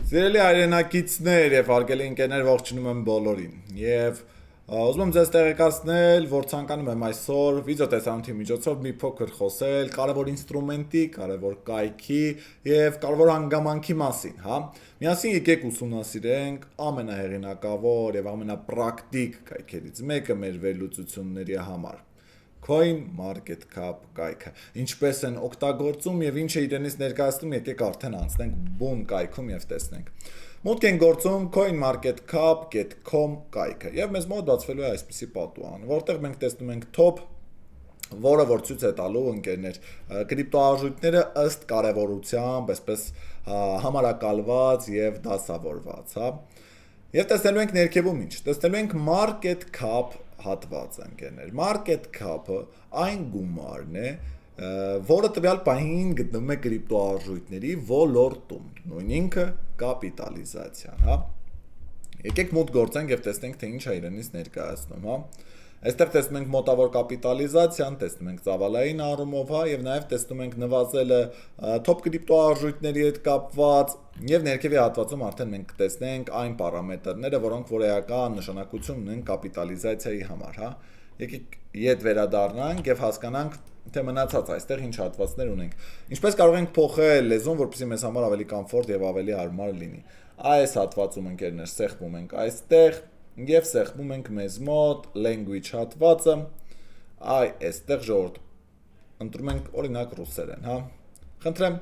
Սիրելի հայրենակիցներ եւ հարգելի ընկերներ, ողջունում եմ բոլորին։ Եվ ուզում եմ ձեզ տեղեկացնել, որ ցանկանում եմ այսօր վիդեոտեսանոթի միջոցով մի փոքր խոսել կարևոր ինստրումենտի, կարևոր կայքի եւ կարևոր հանգամանքի մասին, հա։ Միասին եկեք ուսումնասիրենք ամենահեղինակավոր եւ ամենապրակտիկ կայքերից մեկը մեր վերլուծությունների համար։ CoinMarketCap կայքը, ինչպես են օգտագործում եւ ինչ է իրենից ներկայացնում, եկեք արդեն անցնենք բուն կայքում եւ տեսնենք։ Մուտք են գործում coinmarketcap.com կայքը եւ մեզ մոտ բացվելու է այսպիսի պատուհան, որտեղ մենք տեսնում ենք top, որը որ ցույց է տալու ընկերներ կրիպտոարժույթները ըստ կարևորությամբ, այսպես համարակալված եւ դասավորված, հա։ Եվ տեսնելու ենք ներքևում ինչ, տեսնելու ենք market cap հատված ընկերներ։ Market cap-ը այն գումարն է, որը տվյալ պահին գտնվում է կրիպտոարժույթների ոլորտում, նույն ինքը կապիտալիզացիան, հա։ Եկեք մոտ գործենք եւ տեսնենք թե ինչ է իրենից ներկայացնում, հա։ Այստեղ տեսնում ենք մոտավոր կապիտալիզացիան, տեսնում ենք ծավալային առումով, հա, եւ նաեւ տեսնում ենք նվազելը top կրիպտոարժույթների հետ կապված եւ ներքևի հատվածում արդեն մենք կտեսնենք այն պարամետրները, որոնք որ էական նշանակություն ունեն կապիտալիզացիայի համար, հա։ Եկեք իդ վերադառնանք եւ հասկանանք թե մնացած այստեղ ինչ հատվածներ ունենք։ Ինչպես կարող ենք փոխել լեզուն, որպեսզի մեզ համար ավելի կոմֆորտ եւ ավելի հարմար լինի։ Այս հատվածում ընկերներ սեղմում ենք այստեղ եւ սեղմում ենք մեզ մոտ language հատվածը, այստեղ ժողովուրդ ընտրում ենք օրինակ ռուսերեն, հա։ Խնդրեմ,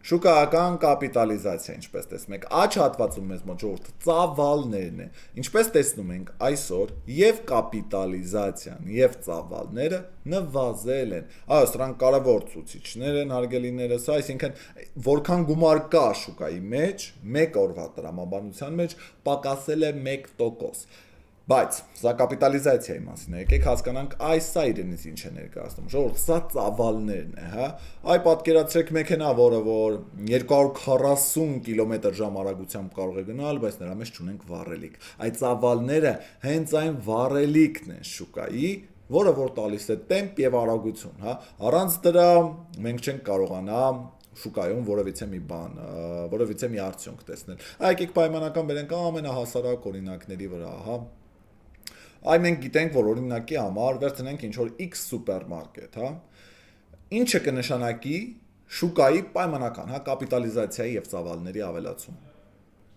շուկայական կապիտալիզացիա, ինչպես տեսնում եք, աջ հատվածում մեզ մոտ ժողովուրդ ծավալներն է, ինչպես տեսնում ենք այսօր եւ կապիտալիզացիան եւ ծավալները նվազել են։ Այո, սրանք կարևոր ցուցիչներ են, հարգելիներս, այսինքն որքան գումար կա շուկայի մեջ, 1 օրվա տրամաբանության մեջ պակասել է 1%։ Բայց սա կապիտալիզացիայի մասին է, եկեք հասկանանք այս սա իրենից ինչ է ներկայացնում, ժողովուրդ, սա ծավալներն է, հա, այ պատկերացրեք մեքենա, որը որ 240 կմ/ժ արագությամբ կարող է գնալ, բայց նրա մեջ չունենք վառելիք, այդ ծավալները հենց այն վառելիքն են շուկայի, որը որ տալիս է տեմպ եւ արագություն, հա, առանց դրա մենք չենք կարողանա շուկայում որևիցե մի բան, որևիցե մի արդյունք տեսնել։ Եկեք պայմանական բերենք ամենահասարակ օրինակների վրա, հա։ Այ մենք գիտենք, որ օրինակի համար վերցնենք ինչ-որ X սուպերմարկետ, հա, ինչը կնշանակի շուկայի պայմանական, հա, կապիտալիզացիայի եւ ծավալների ավելացում։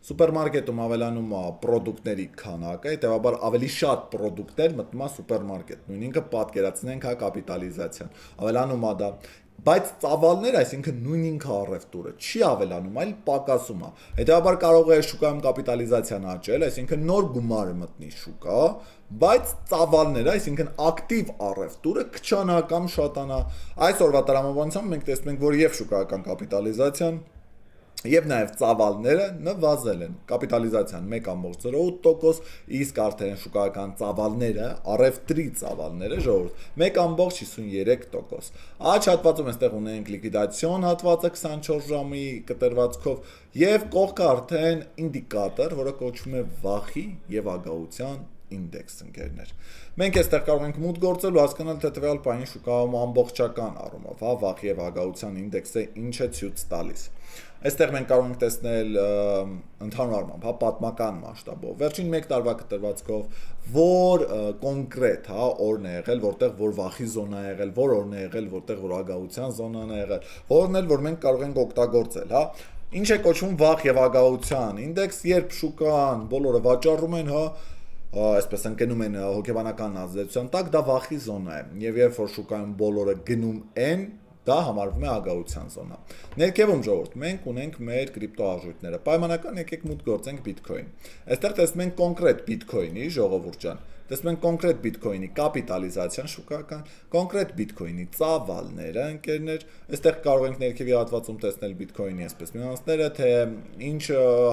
Սուպերմարկետում ավելանում է պրոդուկտների քանակը, հետեւաբար ավելի շատ պրոդուկտներ մտնում է սուպերմարկետ, նույն ինքը պատկերացնենք հա կապիտալիզացիան, ավելանում է դա, բայց ծավալները, այսինքն նույն ինքը առևտուրը չի ավելանում, այլ պակասում է։ Հետեւաբար կարող է շուկայում կապիտալիզացիան աճել, այսինքն նոր գումար մտնի շուկա, բայց ծավալները, այսինքն ակտիվ առևտուրը քչանա կամ շատանա։ Այսօրվա տրամաբանությամբ մենք տեսնում ենք, որ եւ շուկայական կապիտալիզացիան եւ նաեւ ծավալները նվազել են։ Կապիտալիզացիան 1.08%, իսկ արդեն շուկայական ծավալները, առևտրի ծավալները, ժողովուրդ, 1.53%։ Աջ հատվածում այստեղ ունենք լիկվիդացիոն հատվածը 24 ժամի կտրվածքով եւ կողքը արդեն ինդիկատոր, որը կոչվում է վախի եւ ագահության ինդեքս ընկերներ։ Մենք այստեղ կարող ենք մուտք գործել ու հասկանալ թե տվյալ պահին շուկայում ամբողջական առումով, հա, վախի եւ ագահության ինդեքսը ինչ է ցույց տալիս։ Այստեղ մենք կարող ենք տեսնել ընդհանուր առմամբ, հա, պատմական մասշտաբով, վերջին 1 տարվա կտրվածքով, որ կոնկրետ, հա, օրն է եղել, որտեղ որ վախի զոնա է եղել, որ օրն է եղել, որտեղ որ ագահության զոնան է եղել, որն էլ որ մենք կարող ենք օգտագործել, հա։ Ինչ է կոչվում վախ եւ ագահության ինդեքս, երբ շուկան բոլորը վաճառում են, հա, այսպես ընկնում են հոգեբանական ազդեցության տակ, դա վախի զոնա է, եւ երբ որ շուկայում բոլորը գնում են, դա համարվում է ագահության զոնա։ Ներքևում ժողովուրդ, մենք ունենք մեր կրիպտոարժույթները։ Պայմանական եկեք մուտք գործենք Bitcoin։ Այստեղ տեսնում ենք կոնկրետ Bitcoin-ի ժողովուրդ ջան։ Տեսնում ենք կոնկրետ Bitcoin-ի կապիտալիզացիան շուկական, կոնկրետ Bitcoin-ի ծավալները, ընկերներ։ Այստեղ կարող ենք ներքևի հատվածում տեսնել Bitcoin-ի այսպես նյուանսները, թե ինչ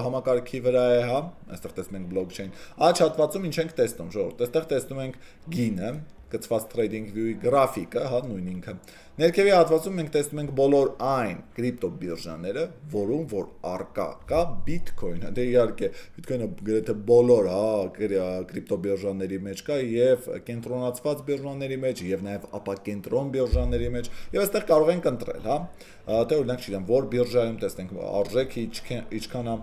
համակարգի վրա է, հա։ Այստեղ տեսնում ենք blockchain։ Աջ հատվածում ինչ ենք տեսնում, ժողովուրդ։ Այստեղ տեսնում ենք գինը, գծված trading view-ի գրաֆիկը, հա, նույն ինքը։ Ներքևի հատվածում մենք տեսնում ենք բոլոր այն կրիպտո բիրժաները, որում որ արկա կա Bitcoin-ը։ Դե իհարկե Bitcoin-ը գրեթե բոլոր, հա, կրիպտո բիրժաների մեջ կա եւ կենտրոնացված բիրժաների մեջ եւ նաեւ ապակենտրոն բիրժաների մեջ եւ այստեղ կարող ենք ընտրել, հա։ Թե օրինակ չգիտեմ, որ բիրժայում տեսնենք արժեքը ինչքան է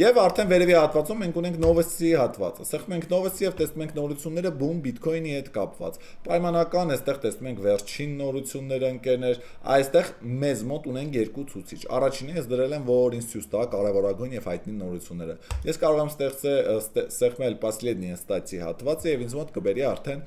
Եվ արդեն վերևի հատվածում մենք ունենք Novosti-ի հատվածը։ Սեղմում ենք Novosti եւ տեսնում ենք նորությունները բում Bitcoin-ի հետ կապված։ Պայմանական այստեղ տեսնում ենք վերջին նորությունները ընկերներ, այստեղ մեզ մոտ ունենք երկու ցուցիչ։ Առաջինը ես դրել եմ, որ ինձ ցույց տա կարևորագույն եւ հայտնի նորությունները։ Ես կարող եմ սեղմել последние статьи հատվածը եւ ինձ մոտ կբերի արդեն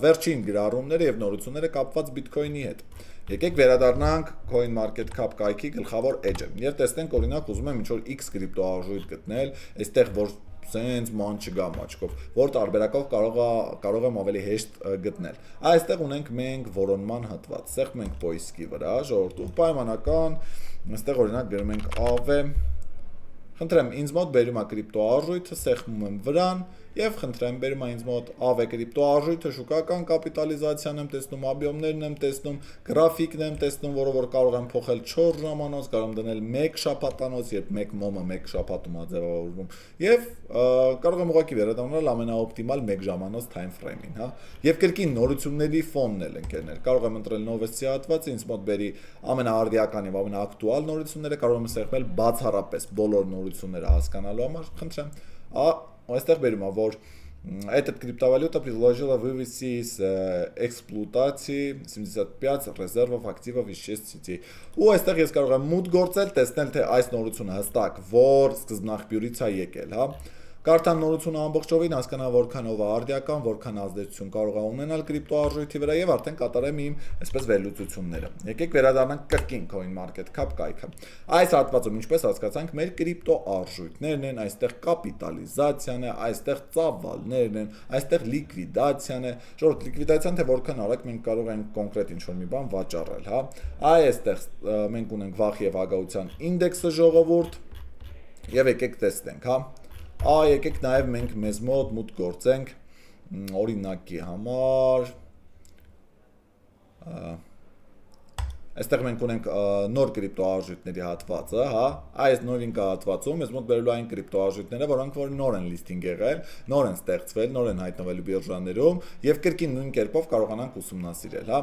վերջին գրառումները եւ նորությունները կապված Bitcoin-ի հետ։ Եկեք վերադառնանք CoinMarketCap կայքի գլխավոր էջը։ Եվ տեսնենք օրինակ ուզում եմ ինչ-որ X կրիպտոարժույթ գտնել, այստեղ որ սենց ման չգա մաչկով, որ տարբերակով կարող եմ ավելի հեշտ գտնել։ Այստեղ ունենք մենք որոնման հատված։ Սեղմում ենք poisk-ի վրա, ժողովուրդ ու պայմանական, այստեղ օրինակ գրում ենք AV Խնդրեմ, ինձ մոտ բերում է կրիպտոարժույթը, սեղմում եմ վրան եւ խնդրեմ բերում է ինձ մոտ AV կրիպտոարժույթը, շուկական կապիտալիզացիան եմ տեսնում, объемներն եմ տեսնում, գրաֆիկն եմ տեսնում, որը որ կարող եմ փոխել 4 ժամանոց, կարող եմ դնել 1 շաբաթանոց, երբ 1 մոմը 1 շաբաթում է ձևավորվում եւ կարող եմ ուղղակի վերադառնալ ամենաօպտիմալ 1 ժամանոց time frame-ին, հա։ Եվ կրկին նորությունների ֆոնն էլ ընկերներ, կարող եմ ընտրել Novosti-ի հատվածը, ինձ մոտ բերի ամենաարդիական եւ ամենաակտուալ նորությունները, կարող եմ սեղմել բացառապես բոլոր նորությունները հասկանալու համար, խնդրեմ, այստեղ բերում է, որ этот криптовалюта предложила вывести из эксплуатации 75 резервов активов исчез сети։ Ու այստեղ ես կարող եմ մուտք գործել, տեսնել թե այս նորությունը հստակ որ սկզբնաղբյուրից է եկել, հա։ Կարդամ նորությունը ամբողջովին, հասկանամ որքանով է արդիական, որքան ազդեցություն կարող է ունենալ կրիպտոարժույթի վրա եւ արդեն կատարեմ իմ այսպես վերլուծությունները։ Եկեք վերադառնանք կրկին CoinMarketCap կայքը։ Այս հատվածում ինչպես հասկացանք, մեր կրիպտոարժույթներն են, այստեղ կապիտալիզացիան է, այստեղ ծավալներն են, այստեղ լիկվիդացիան է։ Ժողովուրդ, լիկվիդացիան թե որքան արագ մենք կարող ենք կոնկրետ ինչ-որ մի բան վաճառել, հա։ Այստեղ մենք ունենք վախ եւ հագաղության ինդեքսը, ժողովուրդ, եւ եկեք տեսնենք, հա։ Եկեք նաև մենք մեզ մոտ մուտք գործենք օրինակի համար Այստեղ մենք ունենք նոր կրիպտոարժույթների հատվածը, հա, այս նորինք հատվածում մեզ մոտ բերելու այն կրիպտոարժույթները, որոնք որ նոր են լիստինգ եղել, նոր են ստեղծվել, նոր են հայտնվել բիրժաներում եւ կրկին նույն կերպով կարողանանք ուսումնասիրել, հա։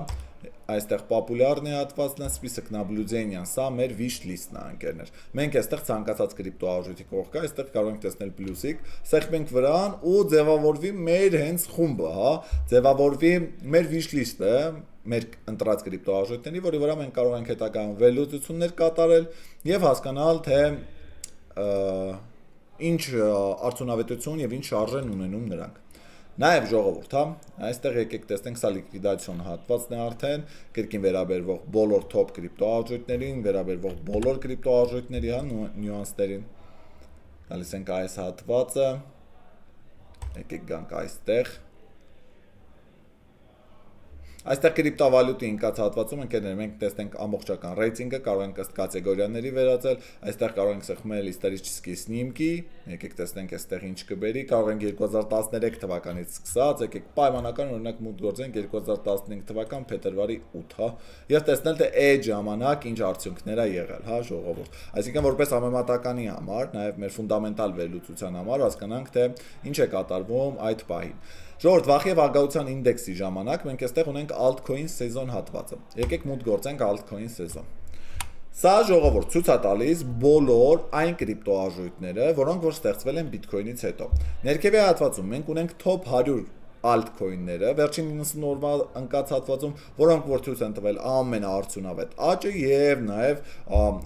Այստեղ պոպուլյարն է հատվածն է, список наблюдения, սա մեր wish list-ն է, ընկերներ։ Մենք այստեղ ցանկացած կրիպտոարժույթի կողքա, այստեղ կարող ենք տեսնել պլյուսիկ, սեղմենք վրան ու ձևավորվի մեր հենց խումբը, հա, ձևավորվի մեր wish list-ը, մեր ընտրած կրիպտոարժույթների, որի վրա մենք կարող ենք հետագայում վերլուծություններ կատարել եւ հասկանալ, թե ինչ արդյունավետություն եւ ինչ շարժ են ունենում նրանք։ Նաև ժողովուրդ, հա, այստեղ եկեք տեսնենք սա լիկվիդացիոն հատվածն է արդեն, կրկին վերաբերվող բոլոր top կրիպտոարժույթներին, վերաբերվող բոլոր կրիպտոարժույթների, հա, նյուանսներին։ Գալիս ենք այս հատվածը, եկեք գանք այստեղ։ Այստեղ կրիպտովալյուտի ինքած հատվածում ընկերներ մենք տեսնենք ամբողջական ռեյտինգը, կարող ենք ըստ կատեգորիաների վերածել, այստեղ կարող ենք սեղմել исторические снимки, եկեք տեսնենք այստեղ ինչ կբերի, կարող ենք 2013 թվականից սկսած, եկեք պայմանական օրինակ մուտք գործենք 2015 թվական փետրվարի 8, հա, եւ տեսնել թե այդ ժամանակ ինչ արդյունքներ ա եղել, հա, ժողովուրդ։ Այսինքն որպես համեմատականի համար, նաեւ մեր ֆունդամենտալ վերլուծության համար հասկանանք թե ինչ է կատարվում այդ պահին։ Ժողովուրդ, վախ եւ հագաղության ինդեքսի ժամանակ մենք այստեղ ունենք altcoin սեզոն հատվածը։ Եկեք մուտք գործենք altcoin սեզոն։ Սա ժողովուրդ ցույց է տալիս բոլոր այն կրիպտոարժույթները, որոնք որ ստեղծվել են Bitcoin-ից հետո։ Ներքևի հատվածում մենք ունենք top 100 altcoin-ները, վերջին 90 օրվա ընկած հատվածում, որոնք որ ցույց են տվել ամենաարդյունավետ աճը եւ նաեւ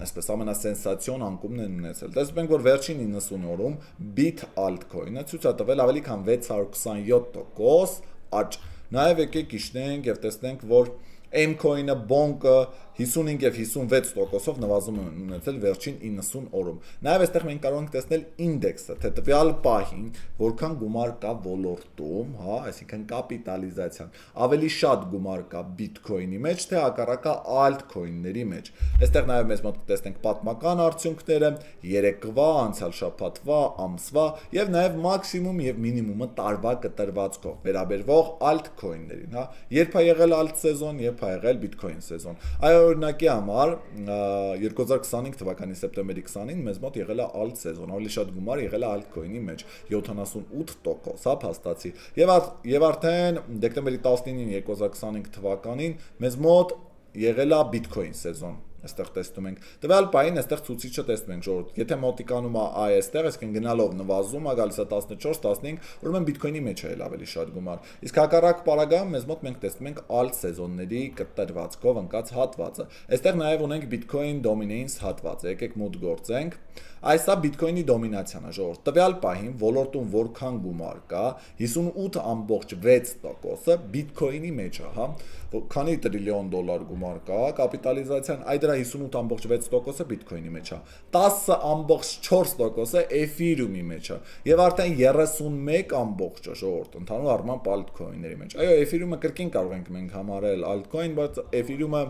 այսպես ամենասենսացիոն անկումն են ունեցել։ Տեսնում ենք, որ վերջին 90 օրում Bit altcoin-ը ցույց է տվել ավելի քան 627% աճ։ Նաեւ եկեք իջնենք եւ տեսնենք, որ M-coin-ը, Bonk-ը 55 եւ 56%-ով նվազում են ունեցել վերջին 90 օրում։ Նաեւ այստեղ մենք կարող ենք տեսնել ինդեքսը, թե տվյալ պահին որքան գումար կա ոլորտում, հա, այսինքն կապիտալիզացիան, ավելի շատ գումար կա Bitcoin-ի մեջ, թե հակառակը altcoin-ների մեջ։ Այստեղ նաեւ մեզ մոտ տեսնենք պատմական արդյունքները, երեկվա, անցյալ շաբաթվա, ամսվա եւ նաեւ մաքսիմում եւ մինիմումը տարվա կտրվածքով վերաբերվող altcoin-ներին, հա։ Երբ է եղել alt սեզոն, երբ է եղել Bitcoin սեզոն։ Օրինակի համար 2025 թվականի սեպտեմբերի 20-ին մեզ մոտ եղել է alt սեզոն, ավելի շատ գումար եղել է altcoin-ի մեջ 78%, հա, փաստացի։ Եվ արդեն դեկտեմբերի 19-ին 2025 թվականին մեզ մոտ եղել է Bitcoin սեզոն, այստեղ տեսնում ենք։ Տվյալ պահին այստեղ ցուցիչը տեսնում ենք, ժողովուրդ, եթե մոտիկանում է այ այստեղ, այսինքն գնալով նվազում է, գալիս է 14-15, ուրեմն Bitcoin-ի մեջ է ավելի շատ գումար։ Իսկ հակառակ պարագայում մեզ մոտ մենք տեսնում ենք alt սեզոնների կտրվածքով ընկած հատվածը։ Այստեղ նաև ունենք Bitcoin dominance հատվածը։ Եկեք մոտ գործենք։ Այսա Bitcoin-ի դոմինացիան է, ժողովուրդ։ Տվյալ պահին ոլորտում որքան գումար կա, 58.6%-ը Bitcoin-ի մեջ է, հա։ Քանի տրիլիոն դոլար գումար կա, կապիտալիզացիան այդ դրա 58.6%-ը Bitcoin-ի մեջ է, 10.4%-ը Ethereum-ի մեջ է, եւ արդեն 31%-ը ժողովուրդ ընդհանուր առմամբ altcoin-ների մեջ։ Այո, Ethereum-ը կրկին կարող ենք մենք համարել altcoin, բայց Ethereum-ը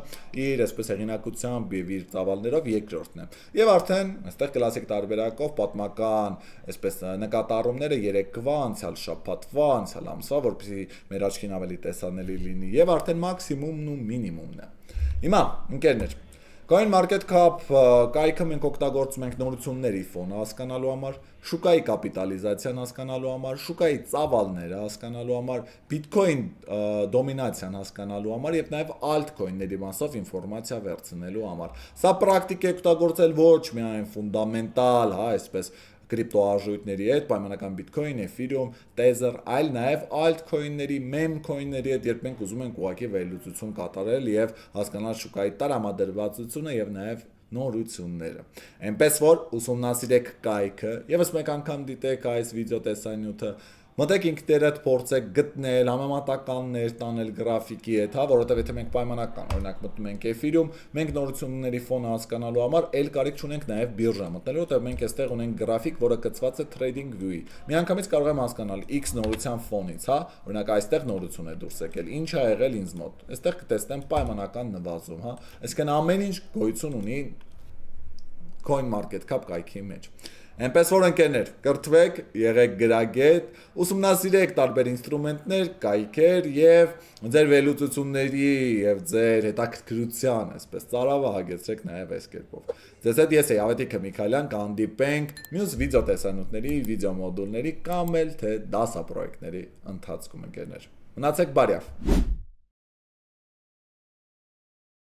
իր այսպես հեղինակությամբ եւ իր ծավալներով երկրորդն է։ Եվ արդեն այստեղ կլասիկ տարբերակով պատմական այսպես նկատառումները երեկվա, անցյալ շաբաթվա, անցյալ ամսվա, որպեսզի մեր աչքին ավելի տեսանելի լինի, եւ արդեն մաքսիմումն ու մինիմումն է։ Հիմա ընկերներ, CoinMarketCap կայքը մենք օգտագործում ենք նորությունների ֆոնը հասկանալու համար, շուկայի կապիտալիզացիան հասկանալու համար, շուկայի ծավալները հասկանալու համար, Bitcoin դոմինացիան հասկանալու համար եւ նաեւ altcoin-ների մասով ինֆորմացիա վերցնելու համար։ Սա պրակտիկ է օգտագործել ոչ միայն ֆունդամենտալ, հա, այսպես կրիպտոարժույթների հետ, պայմանական Bitcoin, Ethereum, Tether, այլ նաև altcoin-ների, meme coin-ների հետ, երբ մենք ուզում ենք ուղղակի վերլուծություն կատարել եւ հասկանալ շուկայի տրամադրվածությունը եւ նաև նորությունները։ Այնպես որ ուսումնասիրեք կայքը, եւս մեկ անգամ դիտեք այս վիդեո տեսանյութը, մտեք ինքներդ փորձեք գտնել համեմատականներ տանել գրաֆիկի հետ, հա, որովհետեւ եթե մենք պայմանական օրինակ մտնում ենք Ethereum, մենք նորությունների ֆոնը հասկանալու համար այլ կարիք չունենք նաև բիրժա մտնելու, որովհետեւ մենք այստեղ ունենք գրաֆիկ, որը կցված է trading view-ի։ Միանգամից կարող եմ հասկանալ X նորության ֆոնից, հա, օրինակ այստեղ նորություն է դուրս եկել, ինչ է եղել ինձ մոտ։ Այստեղ կտեսնեմ պայմանական նվազում, հա, այսինքն ամեն ինչ գոյություն ունի CoinMarketCap կայքի մեջ։ Այնպես որ ընկերներ, կրթվեք, եղեք գրագետ, ուսումնասիրեք տարբեր ինստրումենտներ, կայքեր եւ ձեր վերլուծությունների եւ ձեր հետաքրքրության, այսպես ծարավը հագեցրեք նաեւ այս կերպով։ Ձեզ հետ ես Ավետիք Միքայելյան, կհանդիպենք մյուս վիդեո տեսանյութերի, վիդեո մոդուլների կամ էլ թե դասապրոյեկտների ընթացքում ընկերներ։ Մնացեք բարյավ։